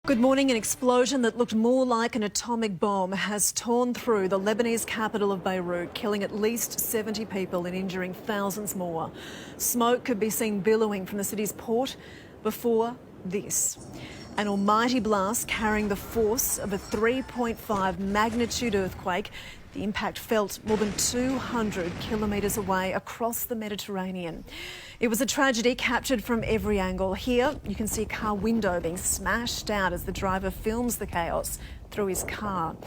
Good morning. An explosion that looked more like an atomic bomb has torn through the Lebanese capital of Beirut, killing at least 70 people and injuring thousands more. Smoke could be seen billowing from the city's port before this. An almighty blast carrying the force of a 3.5 magnitude earthquake. The impact felt more than 200 kilometres away across the Mediterranean. It was a tragedy captured from every angle. Here you can see a car window being smashed out as the driver films the chaos through his car.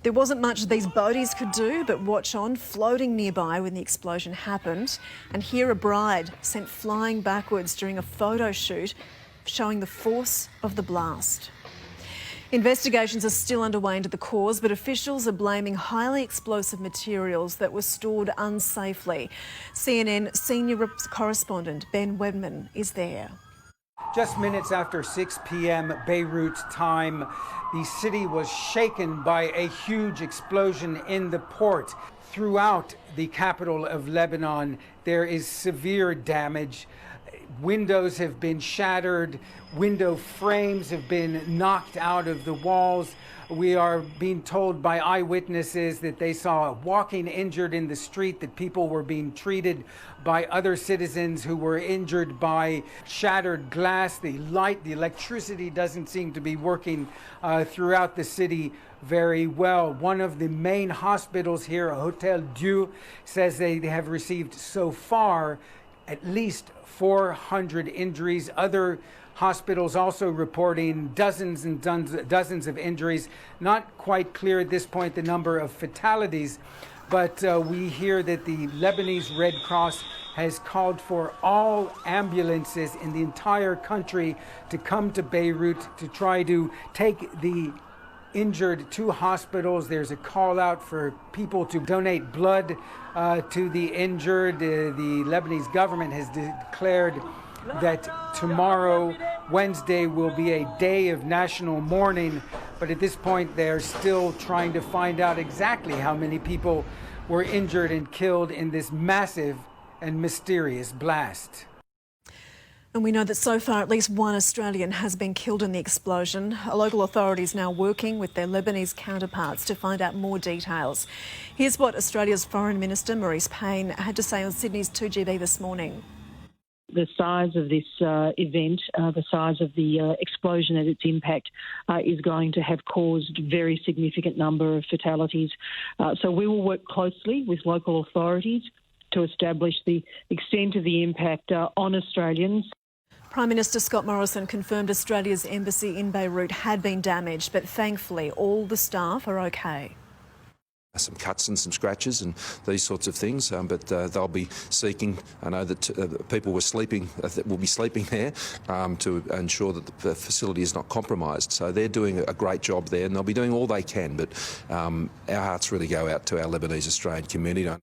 There wasn't much these boaties could do but watch on, floating nearby when the explosion happened, and hear a bride sent flying backwards during a photo shoot showing the force of the blast. Investigations are still underway into the cause, but officials are blaming highly explosive materials that were stored unsafely. CNN senior correspondent Ben Wedman is there. Just minutes after 6 p.m. Beirut time, the city was shaken by a huge explosion in the port. Throughout the capital of Lebanon, there is severe damage. Windows have been shattered, window frames have been knocked out of the walls. We are being told by eyewitnesses that they saw walking injured in the street, that people were being treated by other citizens who were injured by shattered glass. The electricity doesn't seem to be working throughout the city very well. One of the main hospitals here, Hotel Dieu, says they have received so far at least 400 injuries. Other hospitals also reporting dozens and dozens of injuries. Not quite clear at this point the number of fatalities, but we hear that the Lebanese Red Cross has called for all ambulances in the entire country to come to Beirut to try to take the injured to hospitals. There's a call out for people to donate blood to the injured. The Lebanese government has declared that tomorrow, Wednesday, will be a day of national mourning, but at this point they're still trying to find out exactly how many people were injured and killed in this massive and mysterious blast. And we know that so far at least one Australian has been killed in the explosion. Local authorities now working with their Lebanese counterparts to find out more details. Here's what Australia's Foreign Minister Maurice Payne had to say on Sydney's 2GB this morning. The size of this event, the size of the explosion and its impact is going to have caused a very significant number of fatalities. So we will work closely with local authorities to establish the extent of the impact on Australians. Prime Minister Scott Morrison confirmed Australia's embassy in Beirut had been damaged, but thankfully all the staff are okay. Some cuts and some scratches and these sorts of things, but they'll be seeking, I know that people were sleeping, will be sleeping there to ensure that the facility is not compromised. So they're doing a great job there and they'll be doing all they can, but our hearts really go out to our Lebanese Australian community.